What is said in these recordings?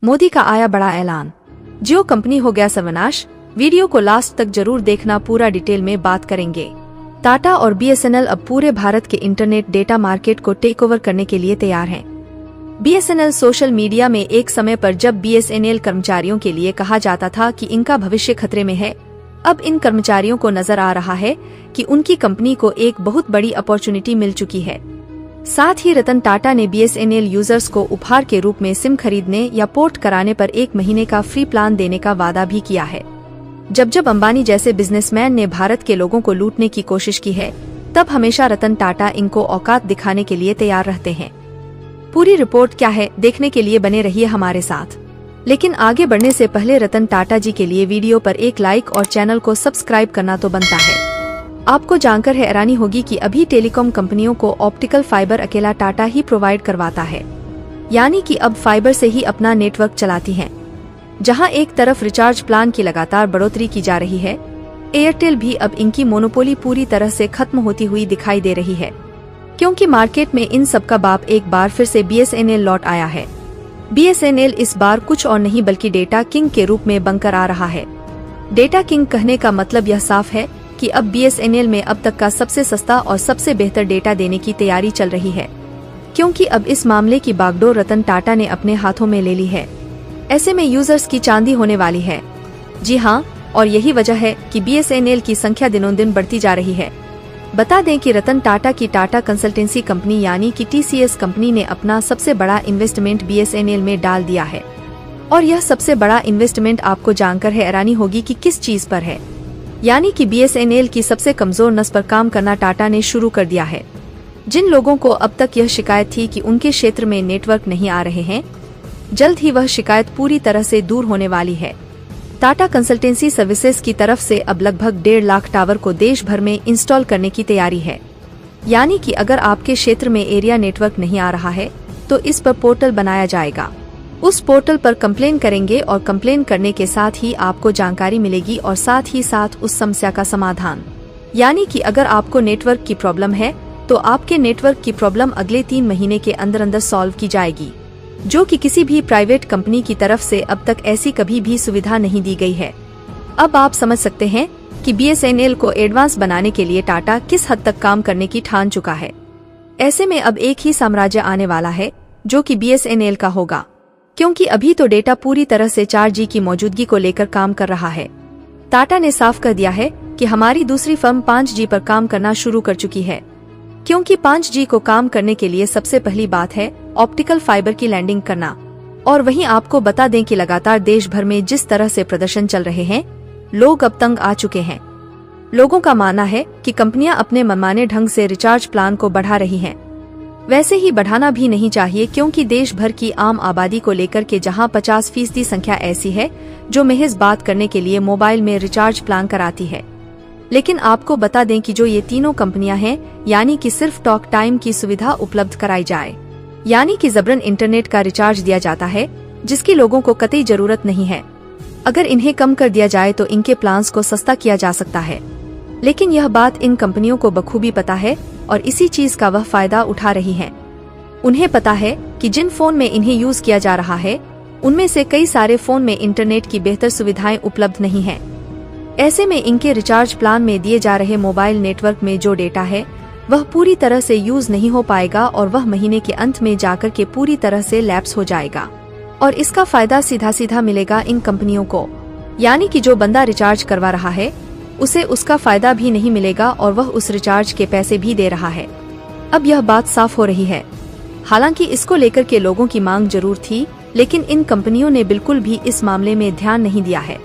मोदी का आया बड़ा ऐलान, जियो कंपनी हो गया सर्वनाश। वीडियो को लास्ट तक जरूर देखना, पूरा डिटेल में बात करेंगे। टाटा और बीएसएनएल अब पूरे भारत के इंटरनेट डेटा मार्केट को टेक ओवर करने के लिए तैयार हैं। बीएसएनएल सोशल मीडिया में एक समय पर जब बीएसएनएल कर्मचारियों के लिए कहा जाता था कि इनका भविष्य खतरे में है, अब इन कर्मचारियों को नजर आ रहा है कि उनकी कंपनी को एक बहुत बड़ी अपॉर्चुनिटी मिल चुकी है। साथ ही रतन टाटा ने बीएसएनएल यूजर्स को उपहार के रूप में सिम खरीदने या पोर्ट कराने पर 1 महीने का फ्री प्लान देने का वादा भी किया है। जब अंबानी जैसे बिजनेसमैन ने भारत के लोगों को लूटने की कोशिश की है, तब हमेशा रतन टाटा इनको औकात दिखाने के लिए तैयार रहते हैं। पूरी रिपोर्ट क्या है, देखने के लिए बने रहिए हमारे साथ। लेकिन आगे बढ़ने से पहले रतन टाटा जी के लिए वीडियो पर एक लाइक और चैनल को सब्सक्राइब करना तो बनता है। आपको जानकर हैरानी होगी कि अभी टेलीकॉम कंपनियों को ऑप्टिकल फाइबर अकेला टाटा ही प्रोवाइड करवाता है, यानी कि अब फाइबर से ही अपना नेटवर्क चलाती हैं। जहां एक तरफ रिचार्ज प्लान की लगातार बढ़ोतरी की जा रही है, एयरटेल भी अब इनकी मोनोपोली पूरी तरह से खत्म होती हुई दिखाई दे रही है, क्योंकि मार्केट में इन सब का बाप एक बार फिर से बीएसएनएल लौट आया है। बीएसएनएल इस बार कुछ और नहीं बल्कि डेटा किंग के रूप में बनकर आ रहा है। डेटा किंग कहने का मतलब यह साफ है कि अब बीएसएनएल में अब तक का सबसे सस्ता और सबसे बेहतर डेटा देने की तैयारी चल रही है, क्योंकि अब इस मामले की बागडोर रतन टाटा ने अपने हाथों में ले ली है। ऐसे में यूजर्स की चांदी होने वाली है। जी हाँ, और यही वजह है कि बीएसएनएल की संख्या दिनों दिन बढ़ती जा रही है। बता दें कि रतन टाटा की टाटा कंसल्टेंसी कंपनी यानी कि टीसीएस कंपनी ने अपना सबसे बड़ा इन्वेस्टमेंट बीएसएनएल में डाल दिया है। और यह सबसे बड़ा इन्वेस्टमेंट आपको जानकर हैरानी होगी कि किस चीज पर है, यानी कि बीएसएनएल की सबसे कमजोर नस पर काम करना टाटा ने शुरू कर दिया है। जिन लोगों को अब तक यह शिकायत थी कि उनके क्षेत्र में नेटवर्क नहीं आ रहे हैं, जल्द ही वह शिकायत पूरी तरह से दूर होने वाली है। टाटा कंसल्टेंसी सर्विसेज की तरफ से अब लगभग 1.5 लाख टावर को देश भर में इंस्टॉल करने की तैयारी है। यानी कि अगर आपके क्षेत्र में एरिया नेटवर्क नहीं आ रहा है, तो इस पर पोर्टल बनाया जाएगा। उस पोर्टल पर कंप्लेन करेंगे और कंप्लेन करने के साथ ही आपको जानकारी मिलेगी और साथ ही साथ उस समस्या का समाधान। यानी कि अगर आपको नेटवर्क की प्रॉब्लम है, तो आपके नेटवर्क की प्रॉब्लम अगले 3 महीने के अंदर सॉल्व की जाएगी, जो कि किसी भी प्राइवेट कंपनी की तरफ से अब तक ऐसी कभी भी सुविधा नहीं दी गई है। अब आप समझ सकते हैं कि बीएसएनएल को एडवांस बनाने के लिए टाटा किस हद तक काम करने की ठान चुका है। ऐसे में अब एक ही साम्राज्य आने वाला है, जो कि बीएसएनएल का होगा, क्योंकि अभी तो डेटा पूरी तरह से 4G की मौजूदगी को लेकर काम कर रहा है। टाटा ने साफ कर दिया है कि हमारी दूसरी फर्म 5G पर काम करना शुरू कर चुकी है, क्योंकि 5G को काम करने के लिए सबसे पहली बात है ऑप्टिकल फाइबर की लैंडिंग करना। और वहीं आपको बता दें कि लगातार देश भर में जिस तरह से प्रदर्शन चल रहे हैं, लोग अब तंग आ चुके हैं। लोगों का मानना है कि कंपनियां अपने मनमाने ढंग से रिचार्ज प्लान को बढ़ा रही हैं। वैसे ही बढ़ाना भी नहीं चाहिए, क्योंकि देश भर की आम आबादी को लेकर के जहां 50% संख्या ऐसी है जो महज बात करने के लिए मोबाइल में रिचार्ज प्लान कराती है। लेकिन आपको बता दें कि जो ये तीनों कंपनियां हैं, यानी कि सिर्फ टॉक टाइम की सुविधा उपलब्ध कराई जाए, यानी कि जबरन इंटरनेट का रिचार्ज दिया जाता है, जिसकी लोगों को कतई जरूरत नहीं है। अगर इन्हें कम कर दिया जाए तो इनके प्लान्स को सस्ता किया जा सकता है। लेकिन यह बात इन कंपनियों को बखूबी पता है और इसी चीज का वह फायदा उठा रही हैं। उन्हें पता है कि जिन फोन में इन्हें यूज किया जा रहा है, उनमें से कई सारे फोन में इंटरनेट की बेहतर सुविधाएं उपलब्ध नहीं हैं। ऐसे में इनके रिचार्ज प्लान में दिए जा रहे मोबाइल नेटवर्क में जो डेटा है, वह पूरी तरह से यूज नहीं हो पाएगा और वह महीने के अंत में जाकर के पूरी तरह से लैप्स हो जाएगा। और इसका फायदा सीधा सीधा मिलेगा इन कंपनियों को, यानी कि जो बंदा रिचार्ज करवा रहा है, उसे उसका फायदा भी नहीं मिलेगा और वह उस रिचार्ज के पैसे भी दे रहा है। अब यह बात साफ हो रही है। हालांकि इसको लेकर के लोगों की मांग जरूर थी, लेकिन इन कंपनियों ने बिल्कुल भी इस मामले में ध्यान नहीं दिया है।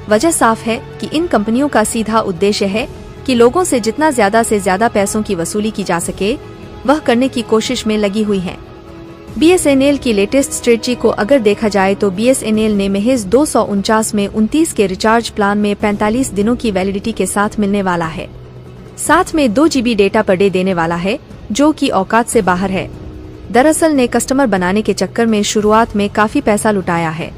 वजह साफ है कि इन कंपनियों का सीधा उद्देश्य है कि लोगों से जितना ज्यादा से ज्यादा पैसों की वसूली की जा सके, वह करने की कोशिश में लगी हुई है। बीएसएनएल की लेटेस्ट स्ट्रेटजी को अगर देखा जाए तो बीएसएनएल ने महज 249 में 29 के रिचार्ज प्लान में 45 दिनों की वैलिडिटी के साथ मिलने वाला है। साथ में 2 GB डेटा पर डे देने वाला है, जो कि औकात से बाहर है। दरअसल ने कस्टमर बनाने के चक्कर में शुरुआत में काफी पैसा लुटाया है।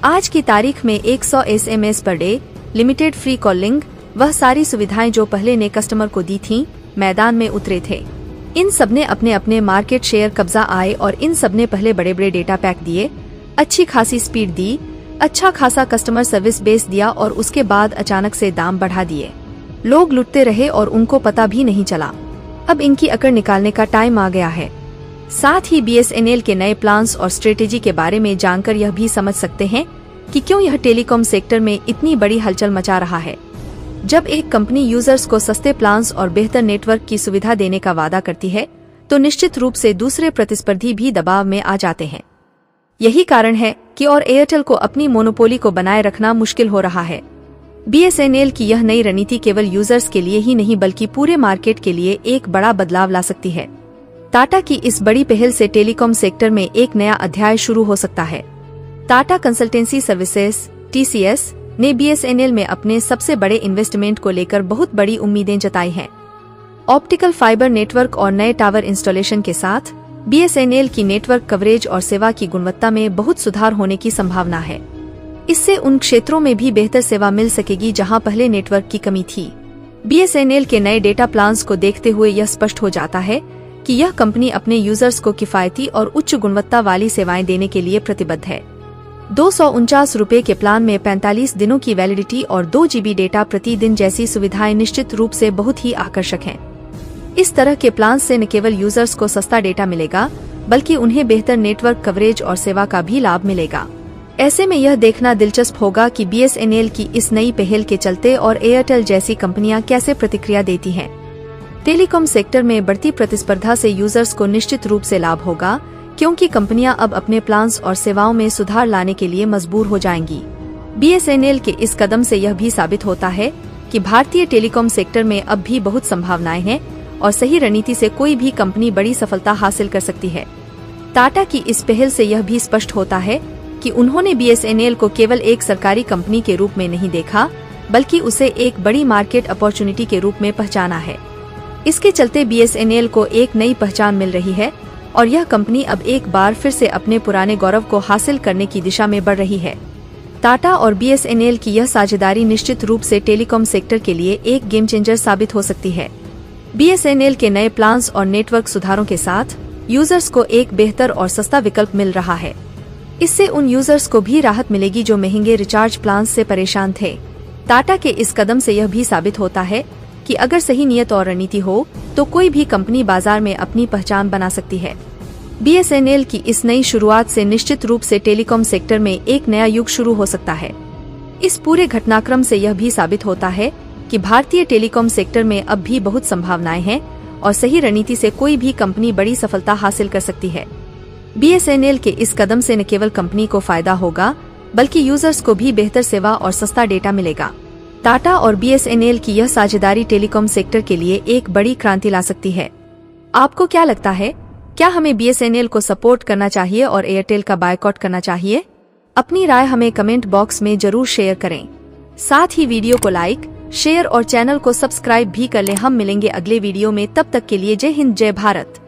आज की तारीख में 100 SMS per day, limited free calling, वह सारी सुविधाएं जो पहले ने कस्टमर को दी थीं, मैदान में उतरे थे। इन सबने अपने अपने मार्केट शेयर कब्जा आए और इन सबने पहले बड़े बड़े डेटा पैक दिए। अच्छी खासी स्पीड दी, अच्छा खासा कस्टमर सर्विस बेस दिया और उसके बाद अचानक से दाम बढ़ा दिए। लोग लुटते रहे और उनको पता भी नहीं चला। अब इनकी अकड़ निकालने का टाइम आ गया है। साथ ही BSNL के नए प्लान्स और स्ट्रेटेजी के बारे में जानकर यह भी समझ सकते हैं कि क्यों यह टेलीकॉम सेक्टर में इतनी बड़ी हलचल मचा रहा है। जब एक कंपनी यूजर्स को सस्ते प्लान्स और बेहतर नेटवर्क की सुविधा देने का वादा करती है तो निश्चित रूप से दूसरे प्रतिस्पर्धी भी दबाव में आ जाते हैं। यही कारण है कि और एयरटेल को अपनी मोनोपोली को बनाए रखना मुश्किल हो रहा है। BSNL की यह नई रणनीति केवल यूजर्स के लिए ही नहीं बल्कि पूरे मार्केट के लिए एक बड़ा बदलाव ला सकती है। टाटा की इस बड़ी पहल से टेलीकॉम सेक्टर में एक नया अध्याय शुरू हो सकता है। टाटा कंसल्टेंसी सर्विसेज TCS ने BSNL में अपने सबसे बड़े इन्वेस्टमेंट को लेकर बहुत बड़ी उम्मीदें जताई हैं। ऑप्टिकल फाइबर नेटवर्क और नए टावर इंस्टॉलेशन के साथ BSNL की नेटवर्क कवरेज और सेवा की गुणवत्ता में बहुत सुधार होने की संभावना है। इससे उन क्षेत्रों में भी बेहतर सेवा मिल सकेगी जहां पहले नेटवर्क की कमी थी। BSNL के नए डेटा प्लान्स को देखते हुए यह स्पष्ट हो जाता है कि यह कंपनी अपने यूजर्स को किफायती और उच्च गुणवत्ता वाली सेवाएं देने के लिए प्रतिबद्ध है। 249 रुपए के प्लान में 45 दिनों की वैलिडिटी और 2 GB डेटा प्रतिदिन जैसी सुविधाएं निश्चित रूप से बहुत ही आकर्षक हैं। इस तरह के प्लान से न केवल यूजर्स को सस्ता डेटा मिलेगा बल्कि उन्हें बेहतर नेटवर्क कवरेज और सेवा का भी लाभ मिलेगा। ऐसे में यह देखना दिलचस्प होगा कि BSNL की इस नई पहल के चलते और एयरटेल जैसी कंपनियां कैसे प्रतिक्रिया देती हैं। टेलीकॉम सेक्टर में बढ़ती प्रतिस्पर्धा से यूजर्स को निश्चित रूप से लाभ होगा क्योंकि कंपनियां अब अपने प्लान्स और सेवाओं में सुधार लाने के लिए मजबूर हो जाएंगी। BSNL के इस कदम से यह भी साबित होता है कि भारतीय टेलीकॉम सेक्टर में अब भी बहुत संभावनाएं हैं और सही रणनीति से कोई भी कंपनी बड़ी सफलता हासिल कर सकती है। टाटा की इस पहल से यह भी स्पष्ट होता है कि उन्होंने BSNL को केवल एक सरकारी कंपनी के रूप में नहीं देखा बल्कि उसे एक बड़ी मार्केट अपॉर्चुनिटी के रूप में पहचाना है। इसके चलते BSNL को एक नई पहचान मिल रही है और यह कंपनी अब एक बार फिर से अपने पुराने गौरव को हासिल करने की दिशा में बढ़ रही है। टाटा और BSNL की यह साझेदारी निश्चित रूप से टेलीकॉम सेक्टर के लिए एक गेम चेंजर साबित हो सकती है। BSNL के नए प्लान्स और नेटवर्क सुधारों के साथ यूजर्स को एक बेहतर और सस्ता विकल्प मिल रहा है। इससे उन यूजर्स को भी राहत मिलेगी जो महंगे रिचार्ज प्लान से परेशान थे। टाटा के इस कदम से यह भी साबित होता है कि अगर सही नियत और रणनीति हो तो कोई भी कंपनी बाजार में अपनी पहचान बना सकती है। BSNL की इस नई शुरुआत से निश्चित रूप से टेलीकॉम सेक्टर में एक नया युग शुरू हो सकता है। इस पूरे घटनाक्रम से यह भी साबित होता है कि भारतीय टेलीकॉम सेक्टर में अब भी बहुत संभावनाएं हैं और सही रणनीति से कोई भी कंपनी बड़ी सफलता हासिल कर सकती है। BSNL के इस कदम से न केवल कंपनी को फायदा होगा बल्कि यूजर्स को भी बेहतर सेवा और सस्ता डेटा मिलेगा। टाटा और BSNL की यह साझेदारी टेलीकॉम सेक्टर के लिए एक बड़ी क्रांति ला सकती है। आपको क्या लगता है, क्या हमें BSNL को सपोर्ट करना चाहिए और एयरटेल का बायकॉट करना चाहिए? अपनी राय हमें कमेंट बॉक्स में जरूर शेयर करें। साथ ही वीडियो को लाइक, शेयर और चैनल को सब्सक्राइब भी कर लें। हम मिलेंगे अगले वीडियो में, तब तक के लिए जय हिंद, जय भारत।